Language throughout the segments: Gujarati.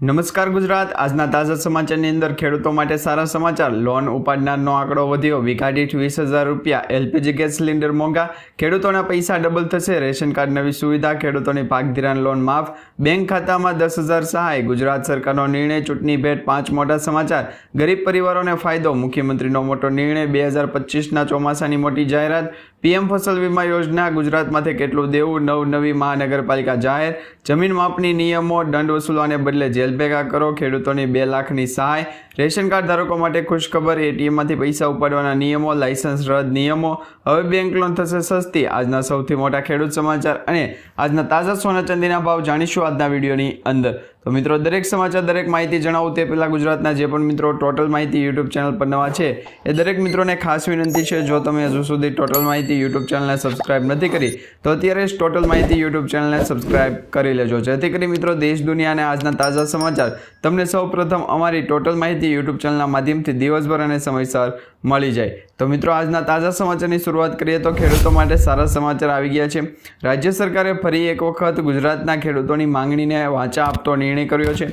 નમસ્કાર ગુજરાત આજના તાજા સમાચારની અંદર ખેડૂતો માટે સારા સમાચાર। લોન ઉપાડનારનો આંકડો વધ્યો, વીઘા દીઠ 20,000 રૂપિયા। એલપીજી ગેસ સિલિન્ડર મોંઘા, ખેડૂતોના પૈસા ડબલ થશે। રેશન કાર્ડ નવી સુવિધા, ખેડૂતોની પાક ધિરાણ લોન માફ, બેંક ખાતામાં 10,000 સહાય। ગુજરાત સરકારનો નિર્ણય, ચૂંટણી ભેટ 5 મોટા સમાચાર। ગરીબ પરિવારોને ફાયદો, મુખ્યમંત્રીનો મોટો નિર્ણય। 2025ના ચોમાસાની મોટી જાહેરાત, પીએમ ફસલ વીમા યોજના। ગુજરાતમાંથી કેટલું દેવું, નવી મહાનગરપાલિકા જાહેર। જમીન માપની નિયમો, દંડ વસૂલવાને બદલે જેલ ભેગા કરો, ખેડૂતોની 2 લાખની સહાય। રેશન કાર્ડ ધારકો માટે ખુશખબર, એટીએમમાંથી પૈસા ઉપાડવાના નિયમો, લાયસન્સ રદ નિયમો, હવે બેંક લોન થશે સસ્તી। આજના સૌથી મોટા ખેડૂત સમાચાર અને આજના તાજા સોના ચાંદીના ભાવ જાણીશું આજના વિડીયોની અંદર। તો મિત્રો, દરેક સમાચાર, દરેક માહિતી જણાવું તે પહેલાં ગુજરાતના જે પણ મિત્રો ટોટલ માહિતી યુટ્યુબ ચેનલ પર નવા છે એ દરેક મિત્રોને ખાસ વિનંતી છે, જો તમે હજુ સુધી ટોટલ માહિતી યુટ્યુબ ચેનલને સબસ્ક્રાઇબ નથી કરી તો અત્યારે જ ટોટલ માહિતી યુટ્યુબ ચેનલને સબસ્ક્રાઇબ કરી લેજો, જેથી કરી મિત્રો દેશ દુનિયા અને આજના તાજા સમાચાર તમને સૌપ્રથમ અમારી ટોટલ માહિતી યુટ્યુબ ચેનલના માધ્યમથી દિવસભર અને સમયસર મળી જાય। તો મિત્રો, આજના તાજા સમાચારની શરૂઆત કરીએ તો ખેડૂતો માટે સારા સમાચાર આવી ગયા છે। રાજ્ય સરકારે ફરી એક વખત ગુજરાતના ખેડૂતોની માંગણીને વાચા આપતો નિર્ણય કર્યો છે।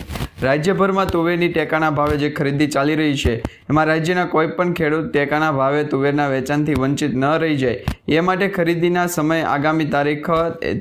રાજ્યભરમાં તુવેરની ટેકાના ભાવે જે ખરીદી ચાલી રહી છે એમાં રાજ્યના કોઈ પણ ખેડૂત ટેકાના ભાવે તુવેરના વેચાણથી વંચિત ન રહી જાય એ માટે ખરીદીના સમય આગામી તારીખ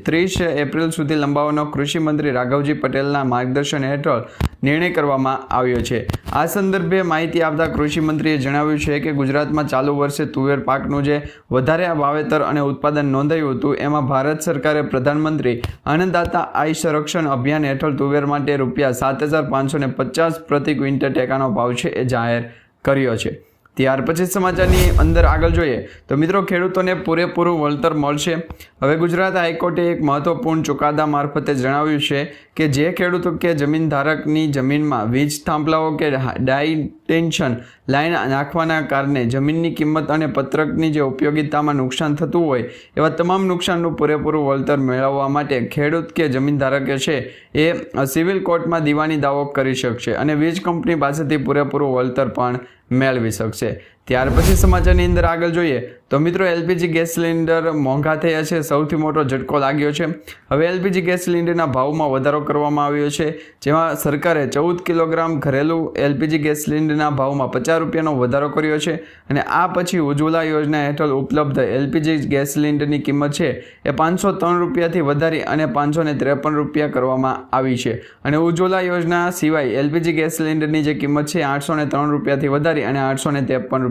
30 એપ્રિલ સુધી લંબાવવાનો કૃષિ મંત્રી રાઘવજી પટેલના માર્ગદર્શન હેઠળ નિર્ણય કરવામાં આવ્યો છે। આ સંદર્ભે માહિતી આપતા કૃષિ મંત્રીએ જણાવ્યું છે કે ગુજરાતમાં ચાલુ વર્ષે તુવેર પાકનું જે વધારે વાવેતર અને ઉત્પાદન નોંધાયું હતું એમાં ભારત સરકારે પ્રધાનમંત્રી અન્નદાતા આય સંરક્ષણ અભિયાન હેઠળ તુવેર માટે ₹7,550 પ્રતિ ક્વિન્ટલ ટેકાનો ભાવ છે એ જાહેર કર્યો છે। ત્યાર પછી સમાચારની અંદર આગળ જોઈએ તો મિત્રો, ખેડૂતોને પૂરેપૂરું વળતર મળશે। હવે ગુજરાત હાઈકોર્ટે એક મહત્વપૂર્ણ ચુકાદા મારફતે જણાવ્યું છે કે જે ખેડૂતો કે જમીન ધારકની જમીનમાં વીજ થાંભલાઓ કે ડાયટેન્શન લાઇન નાખવાના કારણે જમીનની કિંમત અને પત્રકની જે ઉપયોગિતામાં નુકસાન થતું હોય એવા તમામ નુકસાનનું પૂરેપૂરું વળતર મેળવવા માટે ખેડૂત કે જમીન ધારકે છે એ સિવિલ કોર્ટમાં દીવાની દાવો કરી શકશે અને વીજ કંપની પાસેથી પૂરેપૂરું વળતર પણ મેળવી શકશે। ત્યાર પછી સમાચારની અંદર આગળ જોઈએ તો મિત્રો, એલપીજી ગેસ સિલિન્ડર મોંઘા થયા છે, સૌથી મોટો ઝટકો લાગ્યો છે। હવે એલપીજી ગેસ સિલિન્ડરના ભાવમાં વધારો કરવામાં આવ્યો છે, જેમાં સરકારે 14 કિલોગ્રામ ઘરેલું એલપીજી ગેસ સિલિન્ડરના ભાવમાં ₹50નો વધારો કર્યો છે અને આ પછી ઉજ્જવલા યોજના હેઠળ ઉપલબ્ધ એલપીજી ગેસ સિલિન્ડરની કિંમત છે એ ₹503થી વધારી અને ₹553 કરવામાં આવી છે અને ઉજ્જવલા યોજના સિવાય એલપીજી ગેસ સિલિન્ડરની જે કિંમત છે ₹803થી વધારી અને ₹853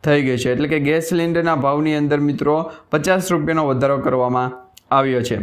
થઈ ગઈ છે, એટલે કે ગેસ સિલિન્ડરના ભાવની અંદર મિત્રો ₹50નો વધારો કરવામાં આવ્યો છે।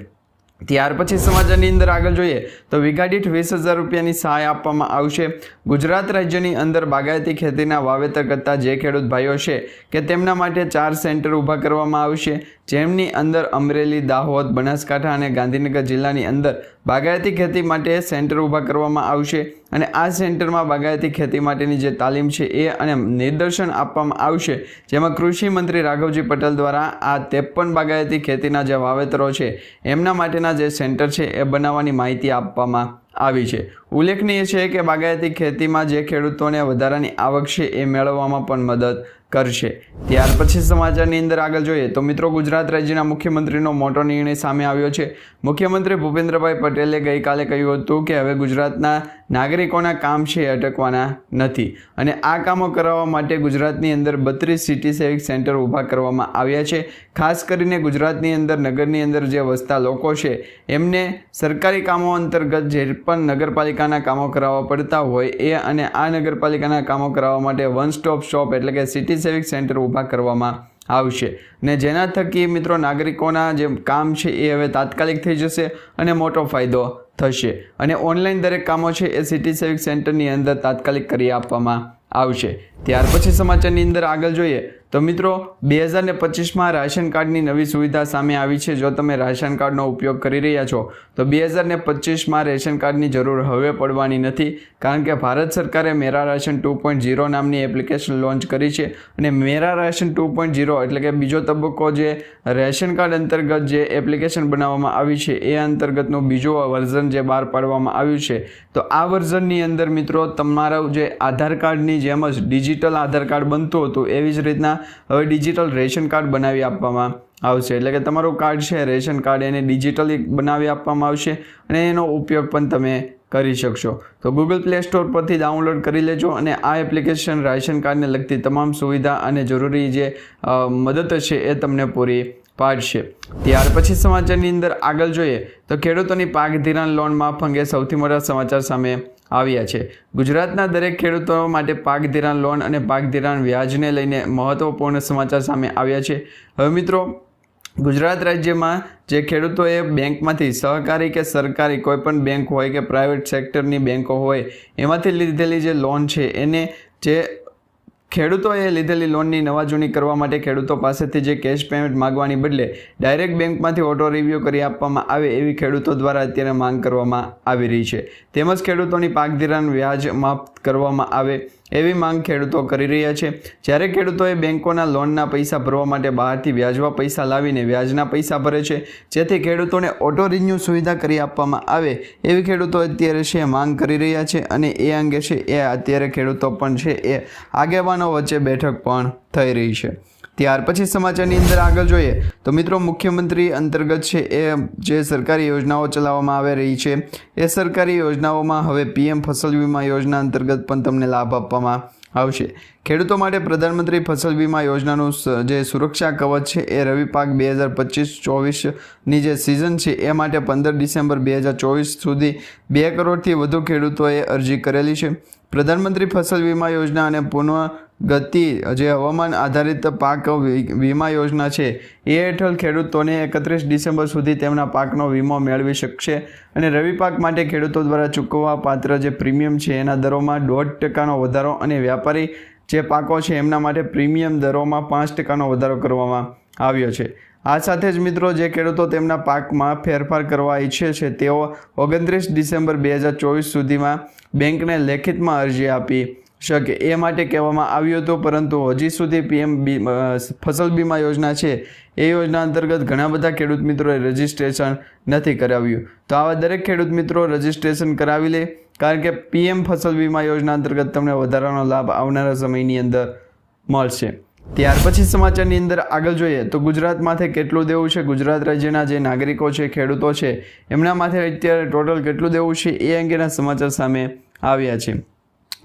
ત્યાર પછી સમાચારની અંદર આગળ જોઈએ તો વીઘા દીઠ 20,000 રૂપિયાની સહાય આપવામાં આવશે। ગુજરાત રાજ્યની અંદર બાગાયતી ખેતીના વાવેતર કરતા જે ખેડૂત ભાઈઓ છે કે તેમના માટે 4 સેન્ટર ઊભા કરવામાં આવશે, જેમની અંદર અમરેલી, દાહોદ, બનાસકાંઠા અને ગાંધીનગર જિલ્લાની અંદર બાગાયતી ખેતી માટે સેન્ટર ઊભા કરવામાં આવશે અને આ સેન્ટરમાં બાગાયતી ખેતી માટેની જે તાલીમ છે એ અને નિદર્શન આપવામાં આવશે, જેમાં કૃષિ મંત્રી રાઘવજી પટેલ દ્વારા આ 53 બાગાયતી ખેતીના જે વાવેતરો છે એમના માટેના જે સેન્ટર છે એ બનાવવાની માહિતી આપવામાં આવી છે। ઉલ્લેખનીય છે કે બાગાયતી ખેતીમાં જે ખેડૂતોને વધારાની આવક છે એ મેળવવામાં પણ મદદ કરશે। ત્યાર પછી સમાચારની અંદર આગળ જોઈએ તો મિત્રો, ગુજરાત રાજ્યના મુખ્યમંત્રીનો મોટો નિર્ણય સામે આવ્યો છે। મુખ્યમંત્રી ભૂપેન્દ્રભાઈ પટેલે ગઈકાલે કહ્યું હતું કે હવે ગુજરાતના નાગરિકોના કામ છે એ અટકવાના નથી અને આ કામો કરાવવા માટે ગુજરાતની અંદર 32 સિટી સેવિક સેન્ટર ઊભા કરવામાં આવ્યા છે। ખાસ કરીને ગુજરાતની અંદર નગરની અંદર જે વસતા લોકો છે એમને સરકારી કામો અંતર્ગત જે પણ નગરપાલિકાના કામો કરાવવા પડતા હોય એ અને આ નગરપાલિકાના કામો કરાવવા માટે વન સ્ટોપ શોપ એટલે કે સિટી સેવિક સેન્ટર ઊભા કરવામાં આવશે ને જેના થકી મિત્રો નાગરિકોના જે કામ છે એ હવે તાત્કાલિક થઈ જશે અને મોટો ફાયદો થશે અને ઓનલાઈન દરેક કામો છે એ સિટી સેવિક સેન્ટરની અંદર તાત્કાલિક કરી આપવામાં આવશે। ત્યાર પછી સમાચારની અંદર આગળ જોઈએ તો મિત્રો, 2025માં રાશન કાર્ડની નવી સુવિધા સામે આવી છે। જો તમે રાશન કાર્ડનો ઉપયોગ કરી રહ્યા છો તો 2025માં રેશન કાર્ડની જરૂર હવે પડવાની નથી, કારણ કે ભારત સરકારે મેરા રાશન 2.0 નામની એપ્લિકેશન લોન્ચ કરી છે અને મેરા રાશન 2.0 એટલે કે બીજો તબક્કો જે રેશન કાર્ડ અંતર્ગત જે એપ્લિકેશન બનાવવામાં આવી છે એ અંતર્ગતનું બીજું વર્ઝન જે બહાર પાડવામાં આવ્યું છે। તો આ વર્ઝનની અંદર મિત્રો તમારું જે આધાર કાર્ડની જેમ જ ડિજિટલ આધાર કાર્ડ બનતું હતું એવી જ રીતના હવે ડિજિટલ રેશન કાર્ડ બનાવી આપવામાં આવશે, એટલે કે તમારું કાર્ડ છે રેશન કાર્ડ એને ડિજિટલી બનાવી આપવામાં આવશે અને એનો ઉપયોગ પણ તમે કરી શકશો. તો ગૂગલ પ્લે સ્ટોર પરથી ડાઉનલોડ કરી લેજો અને આ એપ્લિકેશન રાશન કાર્ડને લગતી તમામ સુવિધા અને જરૂરી જે મદદ છે એ તમને પૂરી પાડશે. ત્યાર પછી સમાચારની અંદર આગળ જોઈએ તો ખેડૂતોની પાક ધિરાણ લોન માફ અંગે સૌથી મોટા સમાચાર સામે આવ્યા છે. ગુજરાતના દરેક ખેડૂતો માટે પાક ધિરાણ લોન અને પાક ધિરાણ વ્યાજને લઈને મહત્વપૂર્ણ સમાચાર સામે આવ્યા છે. હવે મિત્રો, ગુજરાત રાજ્યમાં જે ખેડૂતોએ બેંકમાંથી સહકારી કે સરકારી કોઈ પણ બેંક હોય કે પ્રાઇવેટ સેક્ટરની બેંકો હોય એમાંથી લીધેલી જે લોન છે એને જે ખેડૂતોએ લીધેલી લોનની નવા જૂની કરવા માટે ખેડૂતો પાસેથી જે કેશ પેમેન્ટ માગવાની બદલે ડાયરેક્ટ બેંકમાંથી ઓટો રિવ્યૂ કરી આપવામાં આવે એવી ખેડૂતો દ્વારા અત્યારે માંગ કરવામાં આવી રહી છે. તેમજ ખેડૂતોની પાક ધિરાણ વ્યાજ માફ કરવામાં આવે એવી માંગ ખેડૂતો કરી રહ્યા છે. જ્યારે ખેડૂતોએ બેંકોના લોનના પૈસા ભરવા માટે બહારથી વ્યાજવા પૈસા લાવીને વ્યાજના પૈસા ભરે છે, જેથી ખેડૂતોને ઓટો રિન્યૂ સુવિધા કરી આપવામાં આવે એવી ખેડૂતો અત્યારે છે માંગ કરી રહ્યા છે. અને એ અંગે છે એ અત્યારે ખેડૂતો પણ છે એ આગેવાનો વચ્ચે બેઠક પણ થઈ રહી છે. ત્યાર પછી સમાચારની અંદર આગળ જોઈએ તો મિત્રો, મુખ્યમંત્રી અંતર્ગત છે એ જે સરકારી યોજનાઓ ચલાવવામાં આવી રહી છે એ સરકારી યોજનાઓમાં હવે PM ફસલ વીમા યોજના અંતર્ગત પણ તમને લાભ આપવામાં આવશે. ખેડૂતો માટે પ્રધાનમંત્રી ફસલ વીમા યોજનાનું જે સુરક્ષા કવચ છે એ રવિ પાક 2025-24ની જે સિઝન છે એ માટે 15 ડિસેમ્બર 2024 સુધી 2 કરોડથી વધુ ખેડૂતોએ અરજી કરેલી છે. પ્રધાનમંત્રી ફસલ વીમા યોજના અને પુનઃગતિ જે હવામાન આધારિત પાક વીમા યોજના છે એ હેઠળ ખેડૂતોને 31 ડિસેમ્બર સુધી તેમના પાકનો વીમો મેળવી શકશે. અને રવિ પાક માટે ખેડૂતો દ્વારા ચૂકવવા પાત્ર જે પ્રીમિયમ છે એના દરોમાં 0.5% વધારો અને વ્યાપારી જે પાકો છે એમના માટે પ્રીમિયમ દરોમાં 5% વધારો કરવામાં આવ્યો છે. આ સાથે જ મિત્રો, જે ખેડૂતો તેમના પાકમાં ફેરફાર કરવા ઈચ્છે છે તેઓ 29 ડિસેમ્બર 2024 સુધીમાં બેંકને લેખિતમાં અરજી આપી શકે એ માટે કહેવામાં આવ્યું હતું. પરંતુ હજી સુધી PM ફસલ બીમા યોજના છે એ યોજના અંતર્ગત ઘણા બધા ખેડૂત મિત્રોએ રજિસ્ટ્રેશન નથી કરાવ્યું. તો આવા દરેક ખેડૂત મિત્રો રજિસ્ટ્રેશન કરાવી લે, કારણ કે PM ફસલ વીમા યોજના અંતર્ગત તમને વધારાનો લાભ આવનારા સમયની અંદર મળશે. ત્યાર પછી સમાચારની અંદર આગળ જોઈએ તો ગુજરાતમાંથી કેટલું દેવું છે, ગુજરાત રાજ્યના જે નાગરિકો છે, ખેડૂતો છે, એમના માથે અત્યારે ટોટલ કેટલું દેવું છે એ અંગેના સમાચાર સામે આવ્યા છે.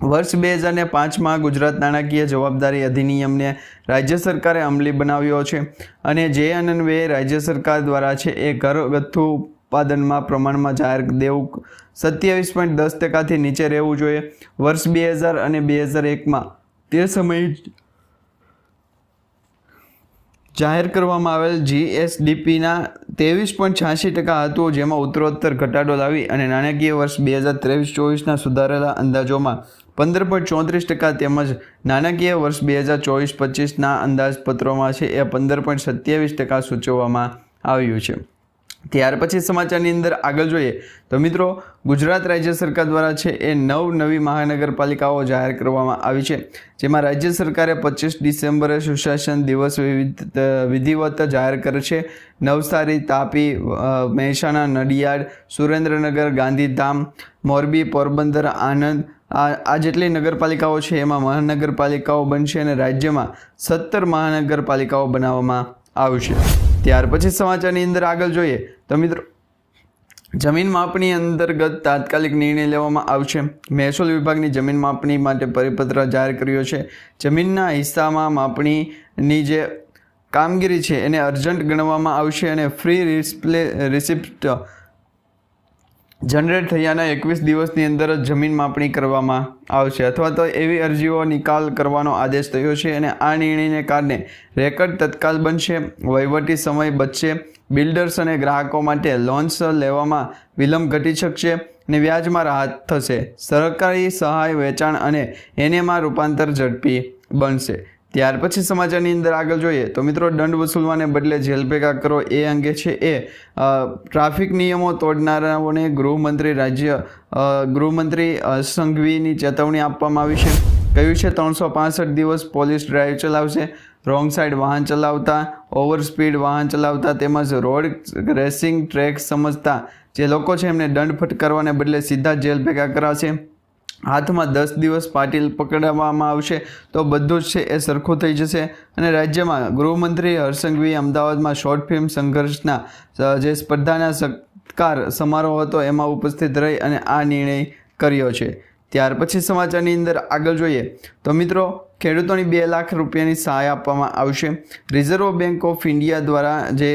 વર્ષ 2005માં ગુજરાત નાણાકીય જવાબદારી અધિનિયમને રાજ્ય સરકારે અમલી બનાવ્યો છે અને જે અન્વયે રાજ્ય સરકાર દ્વારા છે એ ઘરગથ્થુ ઉત્પાદનમાં પ્રમાણમાં જાહેર દેવું 27.10%થી નીચે રહેવું જોઈએ. વર્ષ 2000 અને 2001માં તે સમયે જાહેર કરવામાં આવેલ GSDPના 23.86% હતું, જેમાં ઉત્તરોત્તર ઘટાડો લાવી અને નાણાકીય વર્ષ 2023-24ના સુધારેલા અંદાજોમાં 15.34% તેમજ નાણાકીય વર્ષ 2024-25ના અંદાજપત્રોમાં છે એ 15.27% સૂચવવામાં આવ્યું છે. ત્યાર પછી સમાચારની અંદર આગળ જોઈએ તો મિત્રો, ગુજરાત રાજ્ય સરકાર દ્વારા છે એ નવી મહાનગરપાલિકાઓ જાહેર કરવામાં આવી છે, જેમાં રાજ્ય સરકારે 25 ડિસેમ્બરે સુશાસન દિવસ વિધિવત જાહેર કરે છે. નવસારી, તાપી, મહેસાણા, નડિયાદ, સુરેન્દ્રનગર, ગાંધીધામ, મોરબી, પોરબંદર, આણંદ આ જેટલી નગરપાલિકાઓ છે એમાં મહાનગરપાલિકાઓ બનશે અને રાજ્યમાં 17 મહાનગરપાલિકાઓ બનાવવામાં આવશે. ત્યાર પછી સમાચારની અંદર આગળ જોઈએ તો મિત્રો, જમીન માપણી અંતર્ગત તાત્કાલિક નિર્ણય લેવામાં આવશે. મહેસૂલ વિભાગની જમીન માપણી માટે પરિપત્ર જાહેર કર્યો છે. જમીનના હિસ્સામાં માપણીની જે કામગીરી છે એને અર્જન્ટ ગણવામાં આવશે અને ફ્રી રિસિપ્ટ જનરેટ થયાના 21 દિવસની અંદર જ જમીન માપણી કરવામાં આવશે અથવા તો એવી અરજીઓ નિકાલ કરવાનો આદેશ થયો છે. અને આ નિર્ણયને કારણે રેકર્ડ તત્કાલ બનશે, વહીવટી સમય બચશે, બિલ્ડર્સ અને ગ્રાહકો માટે લોન્સ લેવામાં વિલંબ ઘટી શકશે અને વ્યાજમાં રાહત થશે. સરકારી સહાય, વેચાણ અને એનેમાં રૂપાંતર ઝડપી બનશે. ત્યાર પછી સમાચારની અંદર આગળ જોઈએ તો મિત્રો, દંડ વસૂલવાને બદલે જેલ ભેગા કરો એ અંગે છે એ ટ્રાફિક નિયમો તોડનારાઓને ગૃહમંત્રી સંઘવીની ચેતવણી આપવામાં આવી છે. કહ્યું છે 365 દિવસ પોલીસ ડ્રાઈવ ચલાવશે. રોંગ સાઈડ વાહન ચલાવતા, ઓવર સ્પીડ વાહન ચલાવતા તેમજ રોડ રેસિંગ ટ્રેક સમજતા જે લોકો છે એમને દંડ ફટકારવાને બદલે સીધા જેલ ભેગા કરાશે. હાથમાં 10 દિવસ પાટીલ પકડવામાં આવશે તો બધું જ છે એ સરખું થઈ જશે. અને રાજ્યમાં ગૃહમંત્રી હર્ષ સંઘવીએ અમદાવાદમાં શોર્ટ ફિલ્મ સંઘર્ષના જે સ્પર્ધાના સત્કાર સમારોહ હતો એમાં ઉપસ્થિત રહી અને આ નિર્ણય કર્યો છે. ત્યાર પછી સમાચારની અંદર આગળ જોઈએ તો મિત્રો, ખેડૂતોની 2 લાખ રૂપિયાની સહાય આપવામાં આવશે. રિઝર્વ બેંક ઓફ ઇન્ડિયા દ્વારા જે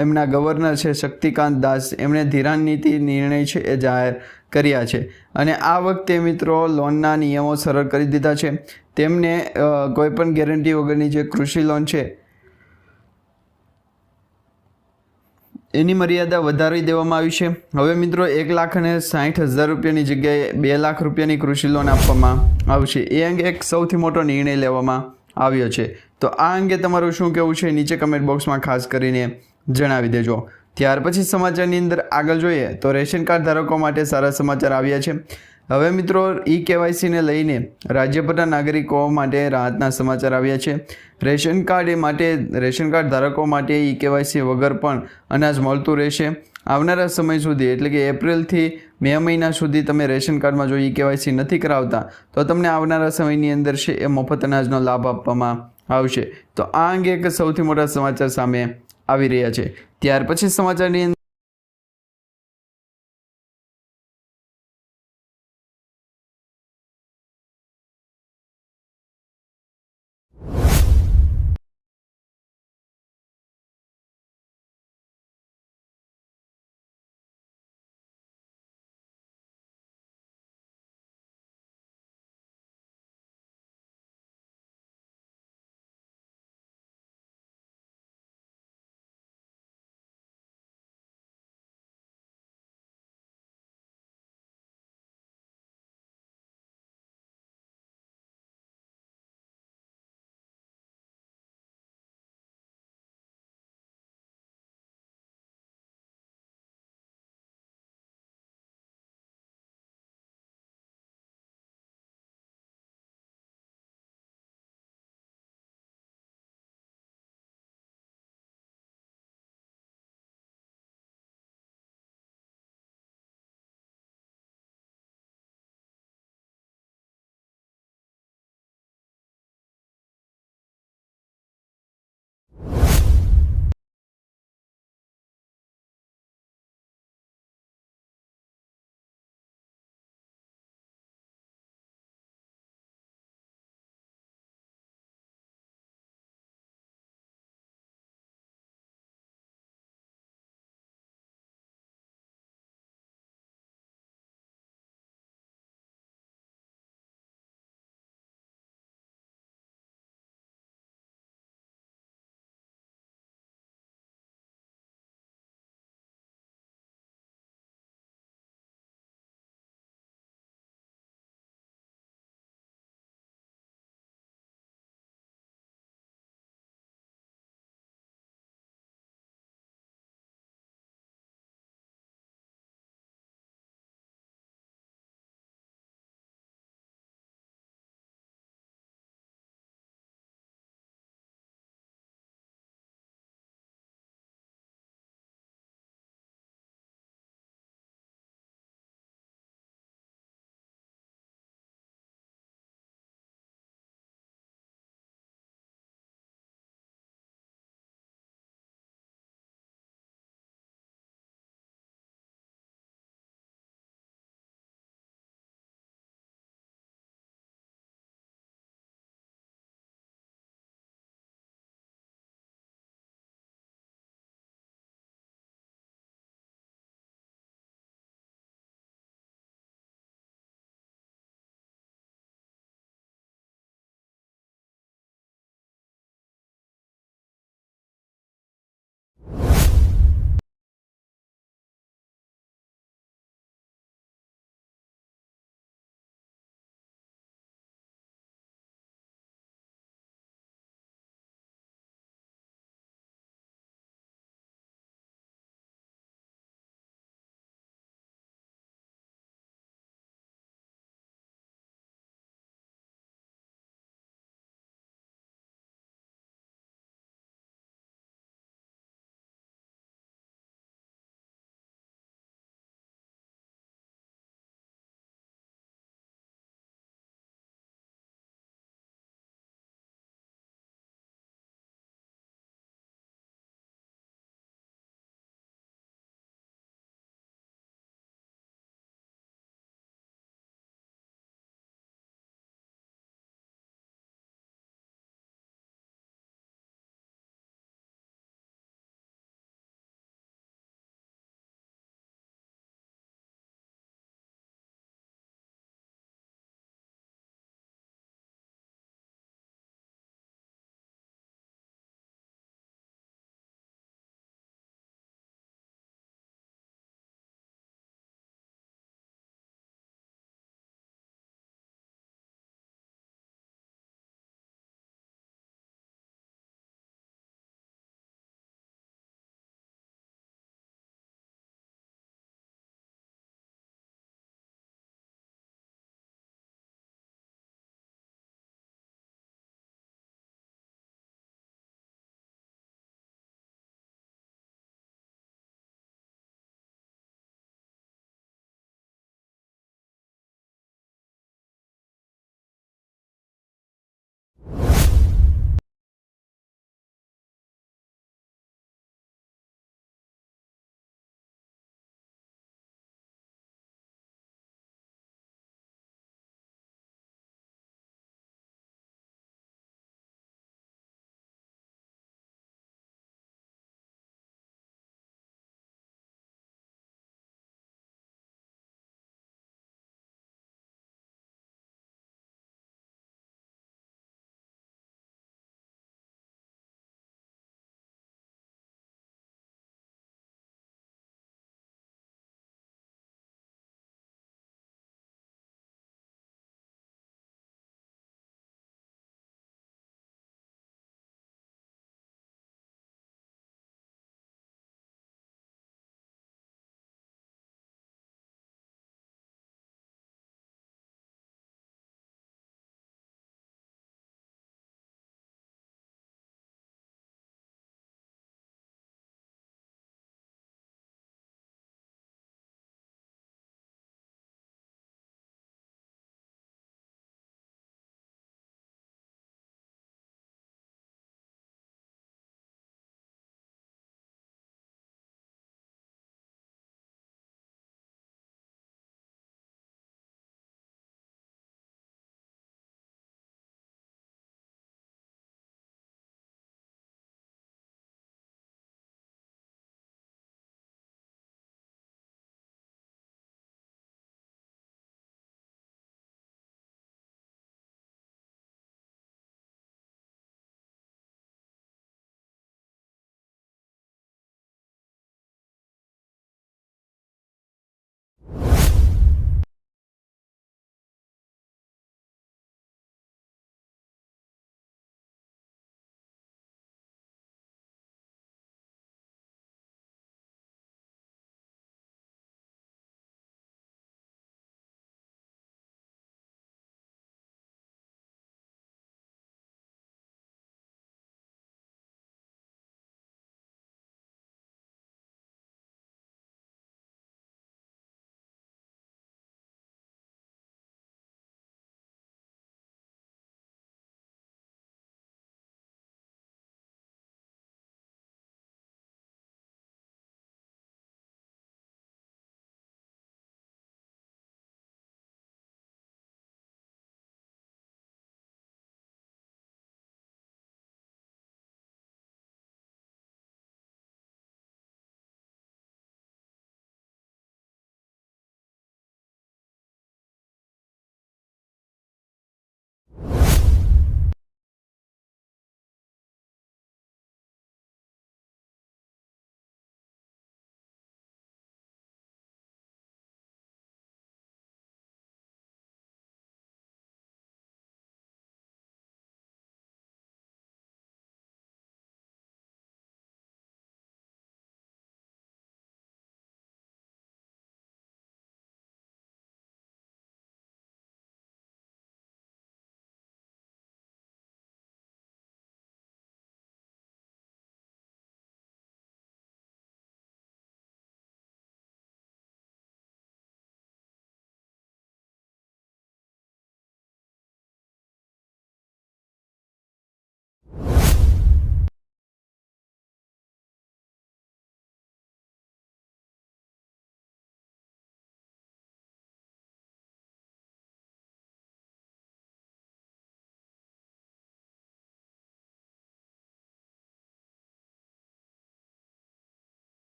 એમના ગવર્નર છે શક્તિકાંત દાસ, એમણે ધિરાણ નીતિ નિર્ણય છે એ જાહેર કર્યા છે અને આ વખતે મિત્રો લોનના નિયમો સરળ કરી દીધા છે. તેમને કોઈપણ ગેરંટી વગરની જે કૃષિ લોન છે એની મર્યાદા વધારી દેવામાં આવી છે. હવે મિત્રો 1,60,000 રૂપિયાની જગ્યાએ 2 લાખ રૂપિયાની કૃષિ લોન આપવામાં આવશે. એ અંગે એક સૌથી મોટો નિર્ણય લેવામાં આવ્યો છે. તો આ અંગે તમારું શું કહેવું છે નીચે કમેન્ટ બોક્સમાં ખાસ કરીને જણાવી દેજો. ત્યાર પછી સમાચારની અંદર આગળ જોઈએ તો રેશન કાર્ડ ધારકો માટે સારા સમાચાર આવ્યા છે. હવે મિત્રો KYCને લઈને રાજ્યભરના નાગરિકો માટે રાહતના સમાચાર આવ્યા છે. રેશન કાર્ડ ધારકો માટે KYC વગર પણ અનાજ મળતું રહેશે. આવનારા સમય સુધી એટલે કે એપ્રિલથી મે મહિના સુધી તમે રેશન કાર્ડમાં જો KYC નથી કરાવતા તો તમને આવનારા સમયની અંદર છે એ મફત અનાજનો લાભ આપવામાં આવશે. તો આ અંગે એક સૌથી મોટા સમાચાર સામે આવી રહ્યા છે. ત્યાર પછી સમાચારની